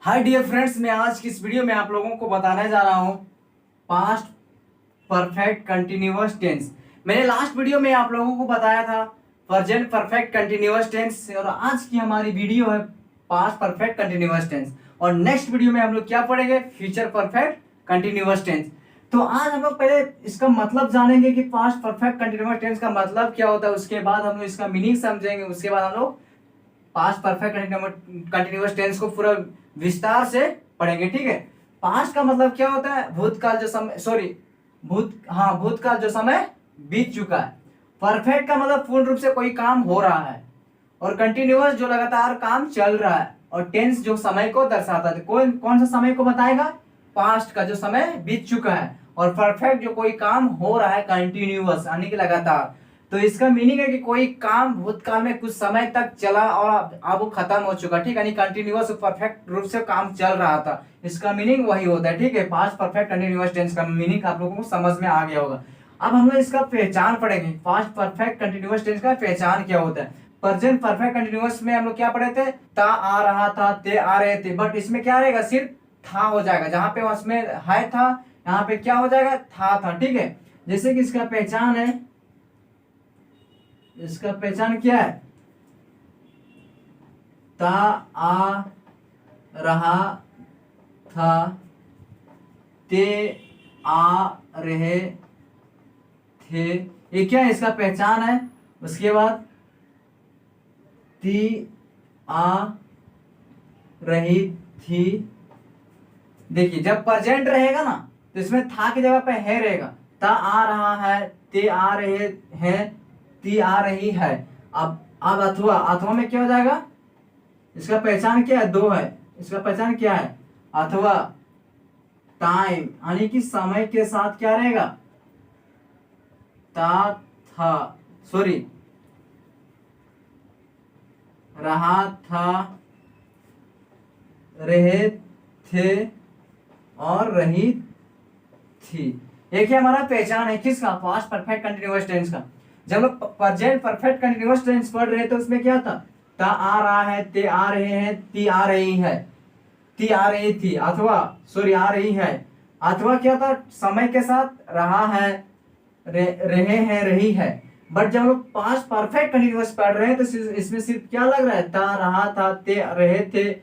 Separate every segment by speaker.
Speaker 1: Hi dear friends, मैं आज की इस वीडियो में आप लोगों को बताने जा रहा हूँ पास्ट परफेक्ट कंटिन्यूअस टेंस। मैंने लास्ट वीडियो में आप लोगों को बताया था प्रेजेंट परफेक्ट कंटिन्यूअस टेंस और आज की हमारी वीडियो है पास्ट परफेक्ट कंटिन्यूअस टेंस। और नेक्स्ट वीडियो में हम लोग क्या पढ़ेंगे? Future perfect continuous tense. तो आज हम लोग पहले इसका मतलब जानेंगे कि पास्ट परफेक्ट कंटिन्यूअस टेंस का मतलब क्या होता है, उसके बाद हम लोग इसका मीनिंग समझेंगे, उसके बाद हम लोग पास्ट परफेक्ट कंटिन्यूअस टेंस को पूरा विस्तार से पढ़ेंगे। ठीक है। पास्ट का मतलब क्या होता है? भूतकाल जो समय, सॉरी, भूतकाल जो समय बीत चुका है। परफेक्ट का मतलब पूर्ण रूप से कोई काम हो रहा है, और कंटिन्यूअस जो लगातार काम चल रहा है, और टेंस जो समय को दर्शाता है। कौन कौन सा समय को बताएगा? पास्ट का जो समय बीत चुका है। और परफेक्ट जो कोई काम हो रहा है कंटिन्यूअस यानी कि लगातार। तो इसका मीनिंग है कि कोई काम भूतकाल में कुछ समय तक चला और अब वो खत्म हो चुका। ठीक है, यानी कंटिन्यूअस परफेक्ट रूप से काम चल रहा था। इसका मीनिंग वही होता है। ठीक है, पास्ट परफेक्ट कंटिन्यूअस टेंस का मीनिंग आप लोगों को समझ में आ गया होगा। अब हम लोग इसका पहचान पढ़ेंगे। पास्ट परफेक्ट कंटिन्यूअस टेंस का पहचान क्या होता है? प्रेजेंट परफेक्ट कंटिन्यूअस में हम लोग क्या पढ़े थे? ता आ रहा था, ते आ रहे थे, बट इसमें क्या रहेगा? सिर्फ था हो जाएगा। जहां पे उसमें है था, यहाँ पे क्या हो जाएगा? था। ठीक है। जैसे कि इसका पहचान है, इसका पहचान क्या है? ता आ रहा था, ते आ रहे थे, ये क्या है? इसका पहचान है। उसके बाद ती आ रही थी। देखिए, जब प्रेजेंट रहेगा ना तो इसमें था की जगह पे है रहेगा। ता आ रहा है, ते आ रहे हैं, ती आ रही है। अब अथवा, अथवा में क्या हो जाएगा? इसका पहचान क्या है? दो है। इसका पहचान क्या है? अथवा टाइम यानी कि समय के साथ क्या रहेगा? ता था, सॉरी, रहा था, रहे थे और रही थी। एक ही हमारा पहचान है किसका? पास्ट परफेक्ट कंटिन्यूअस टेंस का। जब लोग प्रेजेंट परफेक्ट कंटिन्यूअस टेंस पढ़ रहे थे उसमें क्या था? ता आ रहा है, ते आ रहे हैं, ती आ रही है, ती आ रही थी, अथवा सॉरी आ रही है। अथवा क्या था? समय के साथ रहा है, रहे हैं, रही है। बट जब हम लोग पास्ट परफेक्ट कंटिन्यूअस पढ़ रहे हैं तो इसमें सिर्फ क्या लग रहा है? था, रहा था, ते रहे थे,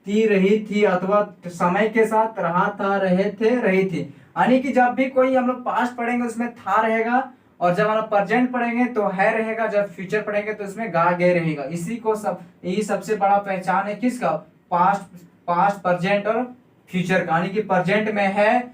Speaker 1: थी रही थी, अथवा समय के साथ रहा था, रहे थे, रही थी। यानी कि जब भी कोई हम लोग पास्ट पढ़ेंगे उसमें था रहेगा, और जब हम लोग प्रेजेंट पढ़ेंगे तो है रहेगा, जब फ्यूचर पढ़ेंगे तो इसमें गा गे रहेगा। इसी को सब, यही सबसे बड़ा पहचान है किसका? पास्ट प्रेजेंट और फ्यूचर का। यानी कि प्रेजेंट में है,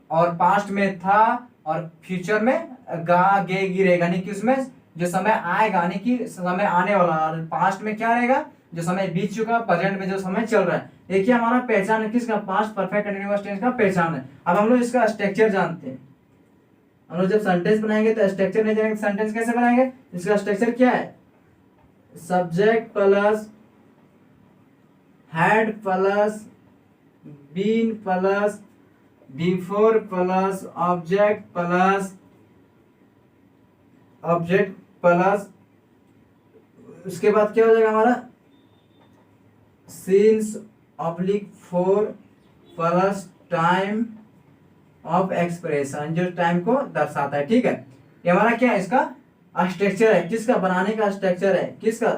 Speaker 1: और पास्ट में था, और फ्यूचर में गा गे गिरेगा। यानी कि उसमें जो समय आएगा, यानी कि समय आने वाला, और पास्ट में क्या रहेगा? जो समय बीत चुका, प्रेजेंट में जो समय चल रहा है। एक ही हमारा पहचान है किसका? पास्ट परफेक्ट कंटीन्यूअस टेंस का पहचान है। अब हम लोग इसका स्ट्रक्चर जानते हैं। हम लोग जब सेंटेंस बनाएंगे तो स्ट्रक्चर नहीं जानेंगे, सेंटेंस कैसे बनाएंगे? इसका स्ट्रक्चर क्या है? Subject plus had plus been plus before plus object plus उसके बाद क्या हो जाएगा हमारा? Since oblique for plus time of expression, जो टाइम को दर्शाता है। ठीक है, ये हमारा क्या है? इसका स्ट्रक्चर है। किसका बनाने का स्ट्रक्चर है? किसका?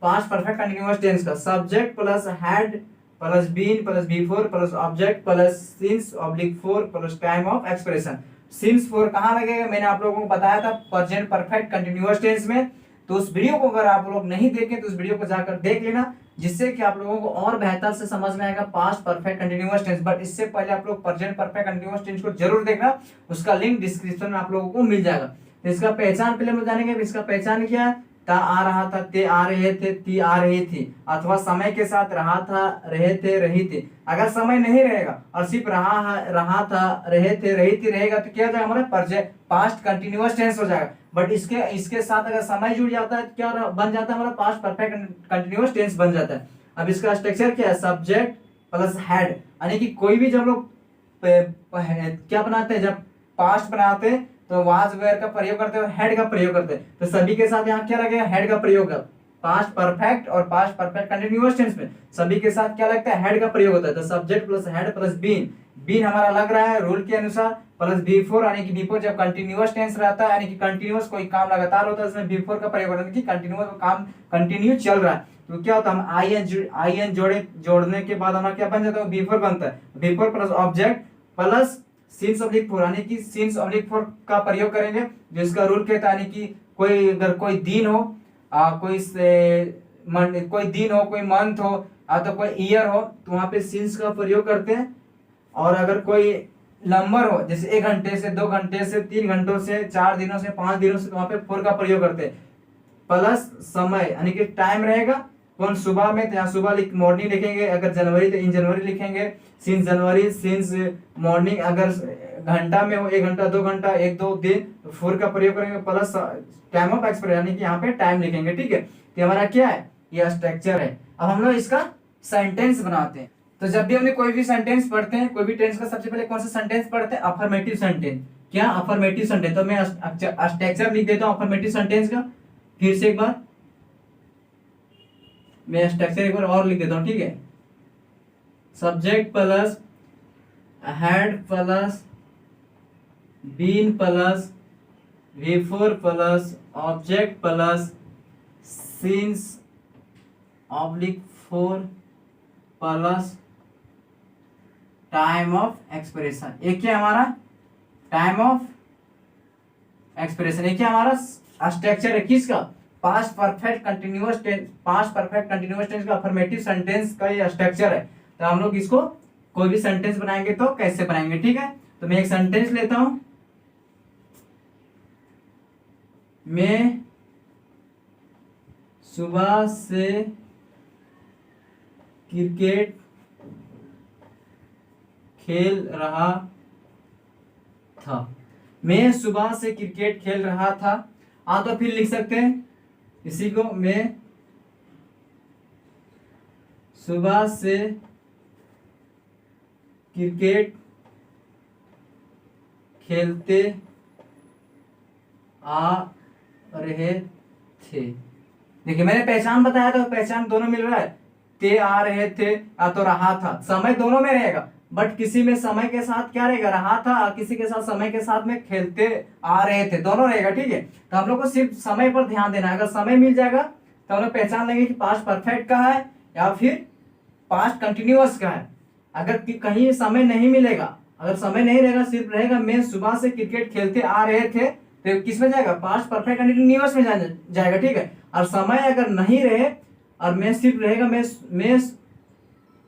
Speaker 1: पास्ट परफेक्ट कंटीन्यूअस टेंस का। Subject plus had plus been plus before plus object plus since oblique for plus time of expression. Since for कहाँ लगेगा? मैंने आप लोगों को बताया था प्रेजेंट परफेक्ट कंटीन्यूअस टेंस में। तो उस वीडियो को अगर आप लोग नहीं देखें तो उस वीडियो को जाकर देख लेना, जिससे कि आप लोगों को और बेहतर से समझ में आएगा past perfect continuous tense. But इससे पहले आप लोग प्रेजेंट परफेक्ट कंटीन्यूअस टेंस को जरूर देखना, उसका लिंक डिस्क्रिप्शन में आप लोगों को मिल जाएगा। तो इसका पहचान पहले हम जानेंगे। इसका पहचान क्या है? ता आ रहा था, ते आ रहे थे, ती आ रही थी, अथवा समय के साथ रहा था, रहे थे, रही थी। अगर समय नहीं रहेगा और सिर्फ रहा था, रहे थे, रही थी रहेगा तो क्या हो जाएगा? हमारा पास्ट कंटीन्यूअस टेंस हो जाएगा। बट इसके साथ अगर समय जुड़ जाता है तो क्या बन जाता है? हमारा पास्ट परफेक्ट कंटीन्यूअस टेंस बन जाता है। अब इसका स्ट्रक्चर क्या है? सब्जेक्ट प्लस हेड, यानी कि कोई भी जब लोग क्या बनाते हैं, जब पास्ट बनाते हैं तो वाज वेयर का प्रयोग करते हैं और हेड का प्रयोग करते हैं। तो सभी के साथ यहाँ क्या लगेगा? हेड का प्रयोग है। पास्ट परफेक्ट और पास्ट परफेक्ट कंटिन्यूअस टेंस में सभी के साथ क्या लगता है, हेड का प्रयोग होता है। तो subject plus had plus been, been हमारा लग रहा है रूल के अनुसार, प्लस बी4, यानी कि बी4 जब कंटिन्यूअस टेंस रहता है, यानी कि कंटिन्यूअस कोई काम लगातार होता है, उसमें बी4 का प्रयोग होता है कि कंटिन्यूअस काम कंटिन्यू चल रहा है। तो क्या होता है, हम आई एन जोड़ने के बाद हमारा क्या बन जाता है, बी4 बनता है। B4 plus object plus since oblique 4, यानी कि सिंस ऑब्लिक 4 का प्रयोग करेंगे, जिसका रूल कहता है यानी कि कोई अगर कोई दिन हो, कोई दिन हो, कोई मंथ हो, तो कोई ईयर हो, तो वहां पे सिंस का प्रयोग करते हैं। और अगर कोई नंबर हो, जैसे 1 घंटे से, 2 घंटे से, 3 घंटों से, 4 दिनों से, 5 दिनों से, तो वहां पे 4 का प्रयोग करते हैं। प्लस समय, यानी कि टाइम रहेगा कौन, सुबह में, तो यहाँ सुबह मॉर्निंग लिखेंगे, अगर जनवरी तो इन जनवरी लिखेंगे, सिंस जनवरी, सिंस मॉर्निंग, अगर घंटा में हो 1 घंटा, 2 घंटा, 1-2 दिन, तो 4 का प्रयोग करेंगे, प्लस टाइम ऑफ एक्सपायरी, यानी कि यहाँ पे टाइम लिखेंगे। ठीक है, तो हमारा क्या है, ये स्ट्रक्चर है। अब हम लोग इसका सेंटेंस बनाते हैं। तो जब भी हमने कोई भी सेंटेंस पढ़ते हैं, कोई भी टेंस का, सबसे पहले कौन सा सेंटेंस पढ़ते हैं, अफर्मेटिव सेंटेंस। क्या, अफर्मेटिव सेंटेंस। तो मैं स्ट्रक्चर लिख देता हूँ अफर्मेटिव सेंटेंस का, फिर से एक बार मैं स्ट्रक्चर एक बार और लिख देता हूँ। ठीक है, subject plus had plus been plus V4 plus object plus since oblique 4 plus time of expression. एक क्या हमारा टाइम ऑफ एक्सप्रेशन, एक क्या हमारा स्ट्रक्चर है किसका, past perfect continuous tense, past perfect continuous tense का अफर्मेटिव सेंटेंस का ये स्ट्रक्चर है। तो हम लोग इसको कोई भी सेंटेंस बनाएंगे तो कैसे बनाएंगे। ठीक है, तो मैं एक सेंटेंस लेता हूं, मैं सुबह से क्रिकेट खेल रहा था। मैं सुबह से क्रिकेट खेल रहा था। तो फिर लिख सकते हैं इसी को, मैं सुबह से क्रिकेट खेलते आ रहे थे। देखिए मैंने पहचान बताया था, पहचान दोनों मिल रहा है, ते आ रहे थे, तो रहा था, समय दोनों में रहेगा, बट किसी में समय के साथ क्या रहेगा, रहा था, और किसी के साथ समय के साथ में खेलते आ रहे थे, दोनों रहेगा। ठीक है, तो हम लोग को सिर्फ समय पर ध्यान देना है। अगर समय मिल जाएगा तो हम लोग पहचान लेंगे कि पास्ट परफेक्ट का है या फिर पास्ट कंटिन्यूअस का है। अगर कहीं समय नहीं मिलेगा, अगर समय नहीं रहेगा, सिर्फ रहेगा मैं सुबह से क्रिकेट खेलते आ रहे थे, तो किस में जाएगा, पास्ट परफेक्ट कंटिन्यूअस में जाएगा। ठीक है, और समय अगर नहीं रहे और मैं सिर्फ रहेगा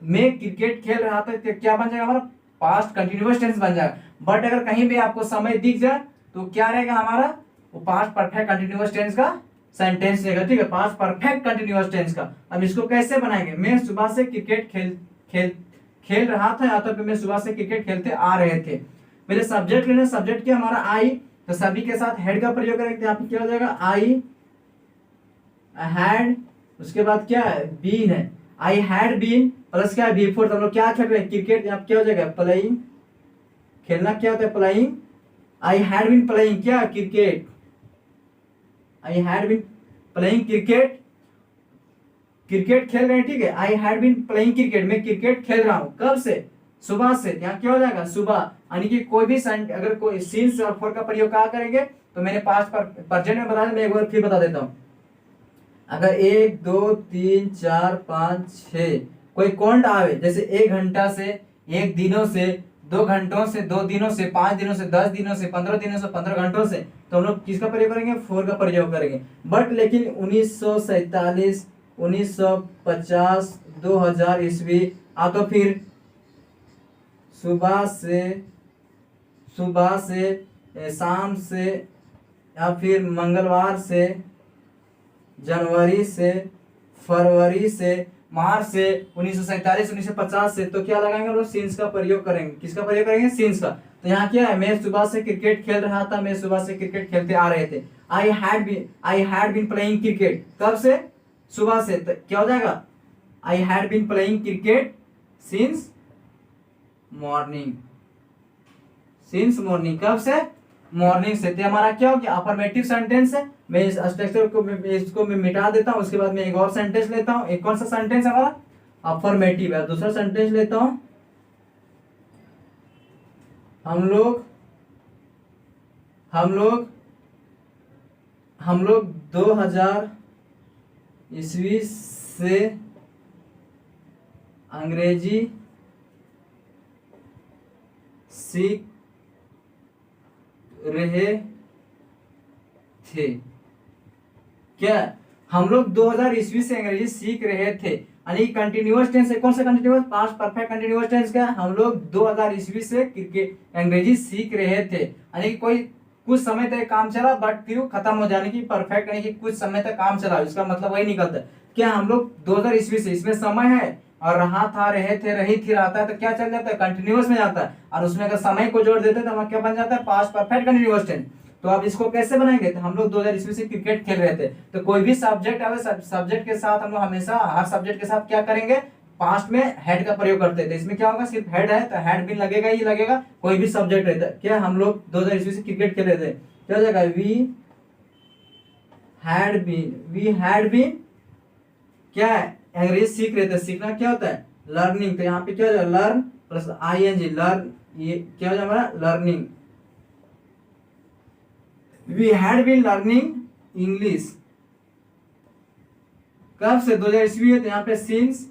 Speaker 1: मैं क्रिकेट खेल रहा था, तो क्या बन जाएगा हमारा, पास्ट कंटिन्यूअस टेंस बन जाएगा। बट अगर कहीं भी आपको समय दिख जाए तो क्या रहेगा हमारा, वो पास्ट परफेक्ट कंटिन्यूअस टेंस का सेंटेंस रहेगा। ठीक है, पास्ट परफेक्ट कंटिन्यूअस टेंस का। अब इसको कैसे बनाएंगे, मैं सुबह से क्रिकेट खेल रहा था, या तो मैं सुबह से क्रिकेट खेलते आ रहे थे। मेरे सब्जेक्ट लेना, सब्जेक्ट क्या हमारा आई, तो सभी के साथ हेड का प्रयोग करेंगे, यहाँ पे क्या हो जाएगा, आई हैड, उसके बाद क्या है, बीन है, आई हैड बीन प्लस क्या है, B4, तो हम लोग क्या खेल रहे हैं, क्रिकेट, यहाँ क्या हो जाएगा, प्लेइंग, खेलना क्या होता है, playing, I had been playing क्या, cricket, I had been playing cricket, cricket खेल रहे हैं। ठीक है, I had been playing cricket, मैं क्रिकेट खेल रहा हूं, कब से, सुबह से, यहाँ क्या हो जाएगा, सुबह, यानी कि कोई भी अगर कोई सिंस और फॉर का प्रयोग कहाँ करेंगे, तो मैंने पास्ट प्रेजेंट में बताया, मैं एक बार फिर बता देता हूँ। अगर 1 2 3 4 5 6 कोई काउंट आवे, जैसे 1 घंटा से, 1 दिनों से, 2 घंटों से, 2 दिनों से, 5 दिनों से, 10 दिनों से, 15 दिनों से, 15 घंटों से, तो हम लोग किसका प्रयोग करेंगे, 4 का प्रयोग करेंगे। बट लेकिन 1947, 1950, 2000 ईस्वी, तो फिर सुबह से, शाम से, या फिर मंगलवार से, जनवरी से, फरवरी से, मार्च से, 1947, 1950 से, तो क्या लगाएंगे हम लोग, सिंस का प्रयोग करेंगे। किसका प्रयोग करेंगे, सिंस का। तो यहाँ क्या है, मैं सुबह से क्रिकेट खेल रहा था, मैं सुबह से क्रिकेट खेलते आ रहे थे। I had been playing cricket, कब से, सुबह से, तो क्या हो जाएगा, I had been playing cricket since morning, since morning, कब से, मॉर्निंग से। तो हमारा क्या हो गया, अफर्मेटिव सेंटेंस है। मैं इस स्ट्रक्चर को इसको मैं मिटा देता हूँ, उसके बाद मैं एक और सेंटेंस लेता हूँ। एक कौन सा सेंटेंस है हमारा, अफर्मेटिव है। दूसरा सेंटेंस लेता हूँ, हम लोग हम लोग हम लोग 2000 ईस्वी से अंग्रेजी सीख रहे थे। क्या, हम लोग 2000 ईस्वी से अंग्रेजी सीख रहे थे, यानी कंटिन्यूअस टेंस है। कौन सा continuous, past perfect continuous tense का। हम लोग 2000 ईस्वी से अंग्रेजी सीख रहे थे, यानी कि कोई कुछ समय तक काम चला बट फिर खत्म हो जाने की, परफेक्ट यानी कि कुछ समय तक काम चला, इसका मतलब वही निकलता है। क्या, हम लोग 2000 ईस्वी से, इसमें समय है और रहा था, रहे थे, रही थी, रहता है, तो क्या चल जाता है, कंटिन्यूअस में जाता है। और उसमें अगर समय को जोड़ देते हैं तो हमारा क्या बन जाता है, पास्ट परफेक्ट कंटिन्यूअस टेंस। तो आप इसको कैसे बनाएंगे, तो हम लोग 2000 ईस्वी से क्रिकेट खेल रहे थे, तो कोई भी सब्जेक्ट आवे, सब्जेक्ट के साथ हम लोग हमेशा हर सब्जेक्ट के साथ क्या करेंगे, पास्ट में हेड का प्रयोग करते थे। इसमें क्या होगा, सिर्फ हेड है तो हेड भी लगेगा ही लगेगा, कोई भी सब्जेक्ट रहता है। क्या, हम लोग 2000 ईस्वी से क्रिकेट खेल रहे थे, क्या हो जाएगा, वी हैड बीन क्या है, अंग्रेजी सीख रहे थे। सीखना क्या होता है, लर्निंग। तो यहाँ पे क्या हो जाएगा, लर्न प्लस आईएनजी, लर्न, ये क्या हो जाएगा हमारा, learning. We had been learning English, कब से, 2000 ईस्वी है, तो यहाँ पे सिंस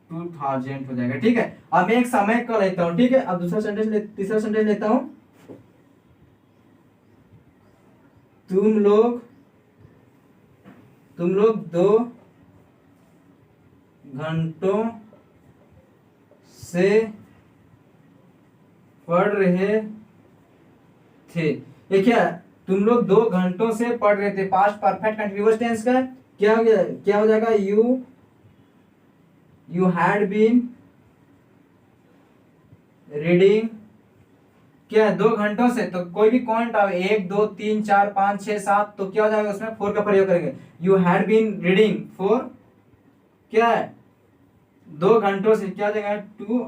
Speaker 1: 2000 हो जाएगा। ठीक है, अब मैं एक समय का लेता हूँ। ठीक है, अब तीसरा सेंटेंस लेता हूँ, तुम लोग 2 घंटों से पढ़ रहे थे। ये क्या, तुम लोग 2 घंटों से पढ़ रहे थे, पास्ट परफेक्ट कंटीन्यूअस टेंस का। क्या हो गया, क्या हो जाएगा, यू हैड बीन रीडिंग। क्या, 2 घंटों से, तो कोई भी काउंट आवे, 1 2 3 4 5 6 7, तो क्या हो जाएगा, उसमें 4 का प्रयोग करेंगे। You had been reading for, क्या है, 2 घंटों से, क्या हो जाएगा, 2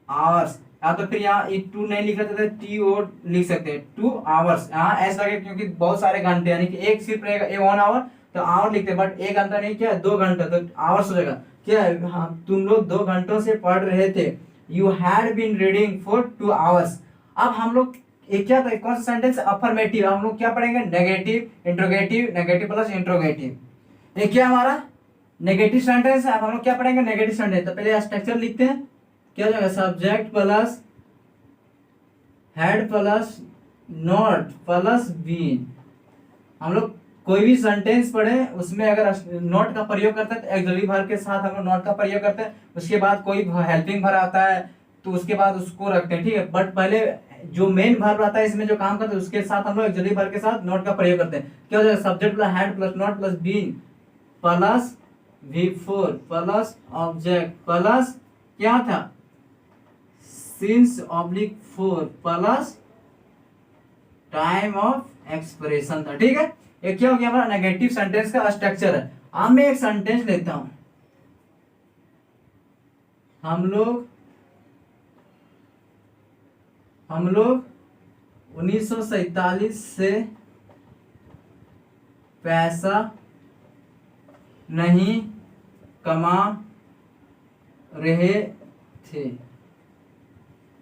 Speaker 1: आवर्स। या तो फिर यहाँ एक 2 नहीं लिख सकते, टी ओ लिख सकते हैं, 2 आवर्स। यहाँ ऐसा लगे क्योंकि बहुत सारे घंटे, यानी कि एक सिर्फ रहेगा, 1 आवर, तो आवर लिखते हैं, बट एक घंटा नहीं, क्या 2 घंटा, तो आवर्स हो जाएगा। क्या है, हाँ, तुम लोग 2 घंटों से पढ़ रहे थे, you had been reading for 2 hours. अब हम लोग एक क्या था, कौन सा सेंटेंस, अफर्मेटिव। हम लोग क्या पढ़ेंगे, negative interrogative, negative plus interrogative. ये क्या हमारा नेगेटिव सेंटेंस है। अब हम लोग क्या पढ़ेंगे, नेगेटिव सेंटेंस। तो पहले स्ट्रक्चर लिखते हैं, क्या हो जाएगा, subject plus had plus not plus been. हम लोग कोई भी सेंटेंस पढ़े उसमें अगर नॉट का प्रयोग करते हैं तो एक्सिलरी वर्ब के साथ हम लोग नॉट का प्रयोग करते हैं। उसके बाद कोई हेल्पिंग वर्ब आता है तो उसके बाद उसको रखते हैं। ठीक है, बट पहले जो मेन वर्ब आता है इसमें जो काम करते हैं उसके साथ हम लोग एक्सिलरी वर्ब के साथ नॉट का प्रयोग करते हैं। क्या हो जाएगा, subject plus had plus not plus been plus V4 plus object plus क्या था, since/4 plus time of expression था। ठीक है, ये क्या हो गया, हमारा नेगेटिव सेंटेंस का स्ट्रक्चर है। अब मैं एक सेंटेंस लेता हूं, हम लोग 1947 से पैसा नहीं कमा रहे थे।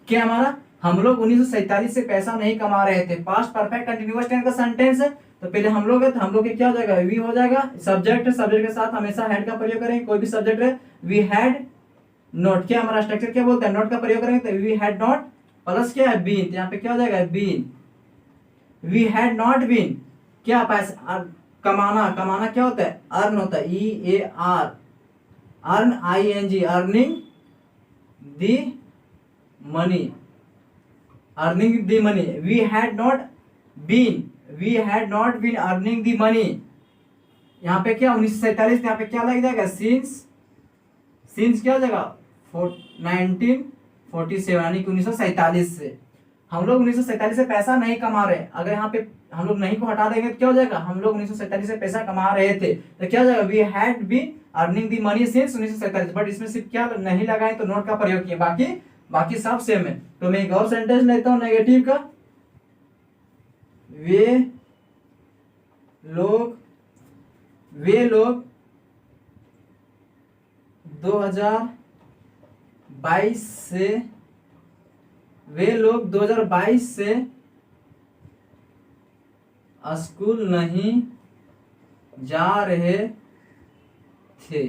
Speaker 1: क्या हमारा, हम लोग 1947 से पैसा नहीं कमा रहे थे, पास्ट परफेक्ट कंटीन्यूअस टेंस का सेंटेंस है। तो पहले हम लोग है तो हम लोग क्या हो जाएगा, वी हो जाएगा, सब्जेक्ट, सब्जेक्ट के साथ हमेशा हेड का प्रयोग करेंगे, कोई भी सब्जेक्ट है। वी हैड नॉट, क्या हमारा स्ट्रक्चर क्या बोलता है, नॉट का प्रयोग करेंगे, तो वी हैड नॉट प्लस क्या है, बीन। यहाँ पे क्या हो जाएगा, been. We had not been, क्या पैसा, कमाना, कमाना क्या होता है, अर्न होता है, EAR, earn, ING, earning the money, earning the money. We had not been earning the money. यहाँ पे क्या 1947, यहाँ पे क्या लग जाएगा, सिंस क्या हो जाएगा 1947, यानी कि 1947 से। हम लोग 1947 से पैसा नहीं कमा रहे। अगर यहाँ पे हम लोग नहीं को हटा देंगे तो क्या हो जाएगा, हम लोग 1947 से पैसा कमा रहे थे, तो क्या हो जाएगा, we had been earning the money since 1947। But इसमें सिर्फ क्या नहीं लगाए तो नोट का प्रयोग किए, बाकी बाकी सब सेम है। तो मैं एक और सेंटेंस लेता हूं नेगेटिव का, वे लोग 2022 से वे लोग 2022 से स्कूल नहीं जा रहे थे।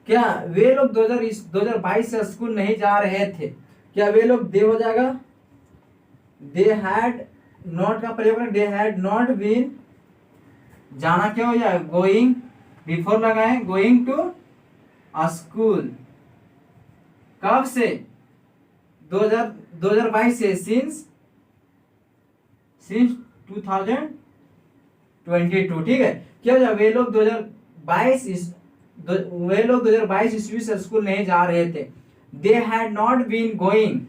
Speaker 1: क्या वे लोग 2022 से स्कूल नहीं जा रहे थे, क्या वे लोग दे हो जाएगा, दे हैड नॉट का प्रयोग करें, दे हैड नॉट बीन, जाना क्या हो जाए, गोइंग, बिफोर लगाएं, गोइंग टू स्कूल, कब से, 2022 से, सिंस 2022, ठीक है। क्या हो जाए, वे लोग 2022 ईस्वी से स्कूल नहीं जा रहे थे, they had not been going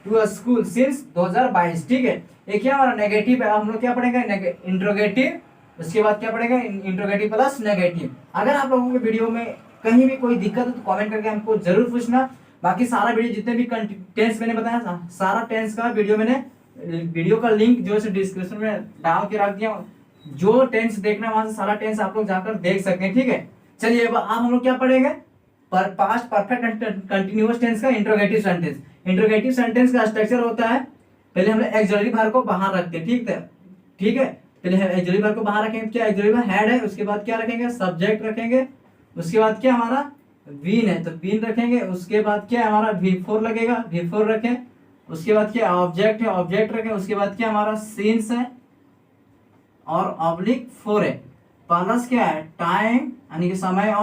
Speaker 1: to school since 2022, ठीक है। एक क्या हमारा नेगेटिव है, हम लोग क्या पढ़ेंगे, इंट्रोगेटिव, उसके बाद क्या पढ़ेंगे, इंट्रोगेटिव प्लस नेगेटिव। अगर आप लोगों के वीडियो में कहीं भी कोई दिक्कत हो तो कमेंट करके हमको जरूर पूछना। बाकी सारा वीडियो जितने भी टेंस मैंने बताया, सारा टेंस का वीडियो मैंने, वीडियो का लिंक जो है डिस्क्रिप्शन में डाल के रख दिया, जो टेंस देखना वहां से सारा टेंस आप लोग जाकर देख सकते हैं, ठीक है। चलिए अब हम लोग क्या पढ़ेंगे, पास्ट परफेक्ट कंटिन्यूअस टेंस का इंट्रोगेटिव सेंटेंस। इंट्रोगेटिव सेंटेंस का स्ट्रक्चर होता है, पहले हम लोग एक्सिलरी वर्ब को बाहर रखते हैं, ठीक है। पहले एक्सिलरी वर्ब को बाहर रखेंगे, क्या एक्सिलरी वर्ब हेड है, उसके बाद क्या रखेंगे, सब्जेक्ट रखेंगे, उसके बाद क्या हमारा बीन है तो बीन रखेंगे, उसके बाद क्या हमारा V4 लगेगा, V4 रखें, उसके बाद क्या ऑब्जेक्ट है, ऑब्जेक्ट रखें, उसके बाद क्या हमारा सीन्स है और ऑब्लिक 4 है, प्लस क्या है टाइम यानी कि समय,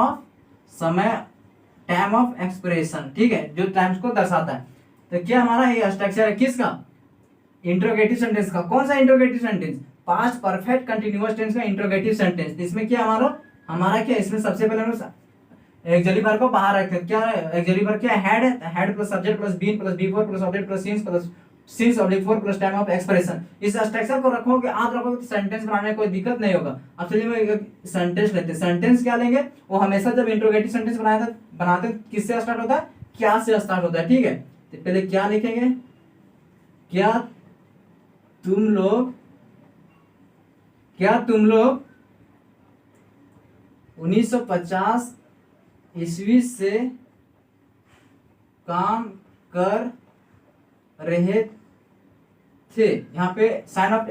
Speaker 1: टाइम ऑफ एक्सप्रेशन, ठीक है, जो टाइम्स को दर्शाता है। तो क्या हमारा ये स्ट्रक्चर है किसका, इंट्रोगेटिव सेंटेंस का। कौन सा interrogative sentence, past perfect continuous tense का इंट्रोगेटिव सेंटेंस। इसमें क्या हमारा क्या, इसमें सबसे पहले हम एक्सिलरी वर्ब को बाहर रखते हैं, क्या एक्सिलरी वर्ब क्या हेड है, had plus subject plus been plus V4 plus object plus since oblique 4 plus time of expression. इस स्ट्रक्चर को रखोगे, आप रखोगे तो सेंटेंस बनाने में कोई दिक्कत नहीं होगा। अब चलिए मैं एक सेंटेंस लेते हैं, सेंटेंस क्या लेंगे, वो हमेशा जब इंट्रोगेटिव सेंटेंस बनाते किससे स्टार्ट होता है, क्या से स्टार्ट होता है, ठीक है। तो पहले क्या लिखेंगे, क्या तुम लोग 1950 ईस्वी से काम कर रहे थे, यहाँ पे साइन ऑफ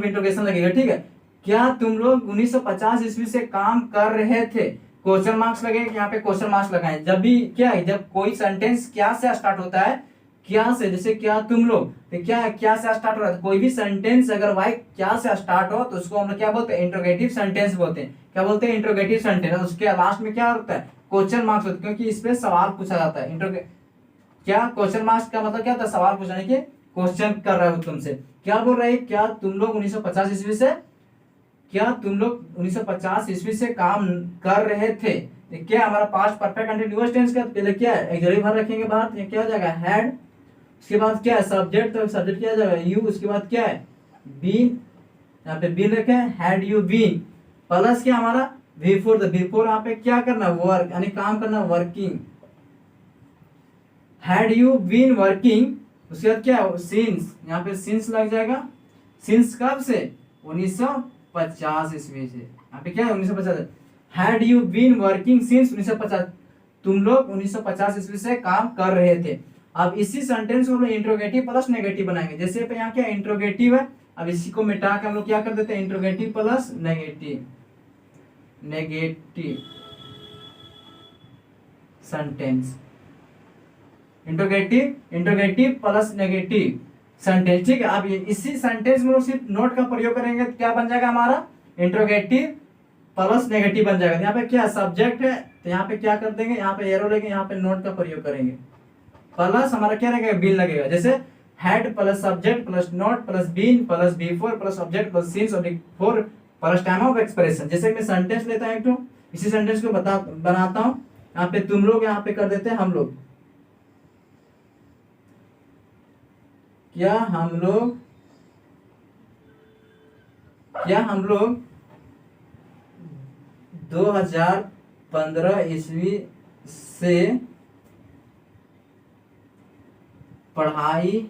Speaker 1: इंट्रोगेशन लगेगा, ठीक है। क्या तुम लोग 1950 ईस्वी से काम कर रहे थे, क्वेश्चन मार्क्स लगेगा, यहाँ पे क्वेश्चन मार्क्स लगाएं। जब भी क्या है, जब कोई सेंटेंस क्या से स्टार्ट होता है, क्या से, जैसे क्या तुम लोग, तो क्या से स्टार्ट हो रहा है, कोई भी सेंटेंस अगर वाई क्या से स्टार्ट हो तो उसको हम लोग क्या बोलते हैं, इंट्रोगेटिव सेंटेंस बोलते हैं। क्या बोलते हैं, इंट्रोगेटिव सेंटेंस। उसके लास्ट में क्या होता है, क्वेश्चन मार्क्स होता है, क्योंकि इस पे सवाल पूछा जाता है। क्या क्वेश्चन मार्क्स का मतलब क्या होता है, सवाल पूछने के, क्वेश्चन कर रहा है तुमसे। क्या बोल रहे हैं, क्या तुम लोग 1950 ईस्वी से काम कर रहे थे। क्या हमारा पास्ट परफेक्ट कंटीन्यूअस टेंस का पहले क्या है, एक्सिलरी वर्ब रखेंगे बाहर, क्या हो जाएगा हैड, उसके बाद क्या है सब्जेक्ट, तो सब्जेक्ट क्या हो जाएगा यू, उसके बाद क्या है बीन, यहाँ पे बीन रखे हैड यू बीन, प्लस क्या हमारा V4, तो V4 यहाँ पे क्या करना, वर्क यानी काम करना, working, had you been working, उसके बाद क्या सिंस, यहाँ पे सिंस लग जाएगा, सिंस कब से, 1950 ईस्वी से, यहाँ पे क्या है 1950, had you been working since 1950, तुम लोग 1950 ईस्वी से काम कर रहे थे। अब इसी सेंटेंस को हम लोग इंट्रोगेटिव प्लस नेगेटिव बनाएंगे। जैसे पे यहाँ क्या इंट्रोगेटिव है, अब इसी को मिटा के हम लोग क्या कर देते हैं, interrogative plus negative sentence, interrogative plus negative sentence, ठीक है। अब ये इसी सेंटेंस में सिर्फ नोट का प्रयोग करेंगे तो क्या बन जाएगा हमारा, इंट्रोगेटिव प्लस नेगेटिव बन जाएगा। यहाँ पे क्या सब्जेक्ट है तो यहाँ पे क्या कर देंगे, यहाँ पे एरो लेंगे, यहाँ पे नोट का प्रयोग करेंगे, प्लस हमारा क्या रहेगा, बीन लगेगा। जैसे had plus subject plus not plus been plus V4 plus object plus since oblique 4 plus time of expression. जैसे मैं सेंटेंस लेता हूं एक तो, इसी सेंटेंस को बनाता हूं, यहाँ पे तुम लोग, यहाँ पे कर देते हैं हम लोग, क्या हम लोग 2015 ईस्वी से पढ़ाई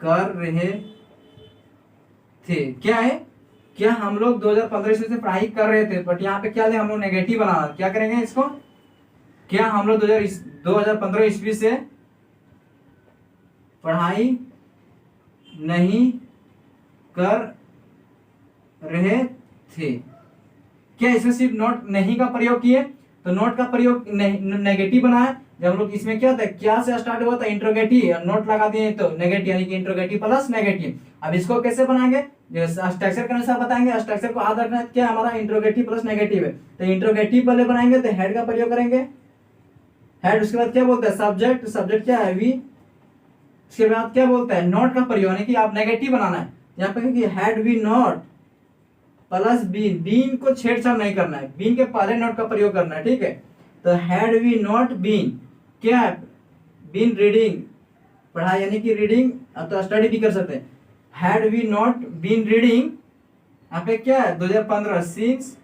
Speaker 1: कर रहे थे। क्या है, क्या हम लोग 2015 ईस्वी से पढ़ाई कर रहे थे, बट यहाँ पे क्या ले हम लोग नेगेटिव बनाना, क्या करेंगे इसको, क्या हम लोग 2015 ईस्वी से पढ़ाई नहीं कर रहे थे। क्या इसमें सिर्फ नॉट नहीं का प्रयोग किए, तो नॉट का प्रयोग नेगेटिव बनाया। जब हम लोग इसमें क्या था, क्या से स्टार्ट हुआ था, इंट्रोगेटिव, नोट लगा दिए तो नेगेटिव, यानी कि इंट्रोगेटिव प्लस नेगेटिव। अब इसको कैसे बनाएंगे, स्ट्रक्चर के अनुसार बताएंगे। स्ट्रक्चर को याद रखना है, क्या हमारा इंट्रोगेटिव प्लस नेगेटिव है, तो इंट्रोगेटिव पहले बनाएंगे तो हेड का प्रयोग करेंगे, हेड। उसके बाद क्या बोलता है, सब्जेक्ट, सब्जेक्ट क्या है, वी। उसके बाद क्या बोलता है, नोट का प्रयोग, यानी कि आप नेगेटिव बनाना है। यहाँ पे कि had we not plus been, been को छेड़छाड़ नहीं करना है, बीन के पहले नोट का प्रयोग करना है, ठीक है। तो हैड वी नॉट बीन, क्या है, बीन रीडिंग, पढ़ाई यानी कि रीडिंग, तो स्टडी भी कर सकते हैं। Had we not been reading, यहाँ पे क्या है 2015, since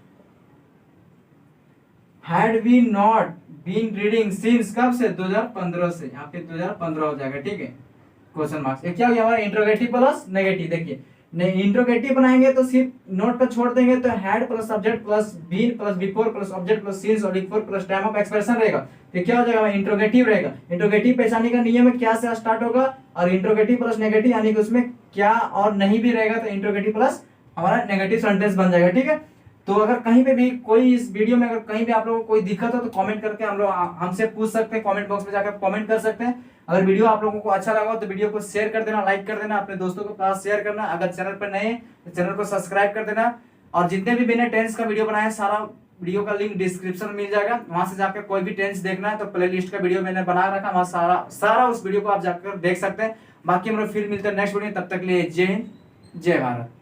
Speaker 1: had we not been reading since, कब से, 2015 से, यहाँ पे 2015 हो जाएगा, ठीक है, क्वेश्चन मार्क्स। ये क्या हो गया हमारा इंट्रोगेटिव प्लस नेगेटिव। देखिए इंट्रोगेटिव बनाएंगे तो सिर्फ नोट को छोड़ देंगे, तो had plus subject plus been plus before plus object plus since और before plus time of expression रहेगा, तो क्या हो जाएगा, इंट्रोगेटिव रहेगा। इंट्रोगेटिव पहचानने का नियम है, क्या से स्टार्ट होगा, और इंट्रोगेटिव प्लस नेगेटिव, यानी कि उसमें क्या और नहीं भी रहेगा, तो इंट्रोगेटिव प्लस हमारा नेगेटिव सेंटेंस बन जाएगा, ठीक है। तो अगर कहीं पे भी कोई इस वीडियो में अगर कहीं भी आप लोगों को कोई दिक्कत हो तो कमेंट करके हम लोग हमसे पूछ सकते हैं, कमेंट बॉक्स में जाकर कमेंट कर सकते हैं। अगर वीडियो आप लोगों को अच्छा लगा तो वीडियो को शेयर कर देना, लाइक कर देना, अपने दोस्तों के पास शेयर करना। अगर चैनल पर नए हैं तो चैनल को सब्सक्राइब कर देना। और जितने भी मैंने टेंस का वीडियो बनाया है, सारा वीडियो का लिंक डिस्क्रिप्शन में मिल जाएगा, वहां से जाकर कोई भी टेंस देखना है तो प्लेलिस्ट का वीडियो मैंने बना रखा, वहां सारा उस वीडियो को आप जाकर देख सकते हैं। बाकी हम लोग फिर मिलते हैं नेक्स्ट वीडियो, तब तक के लिए जय हिंद, जय भारत।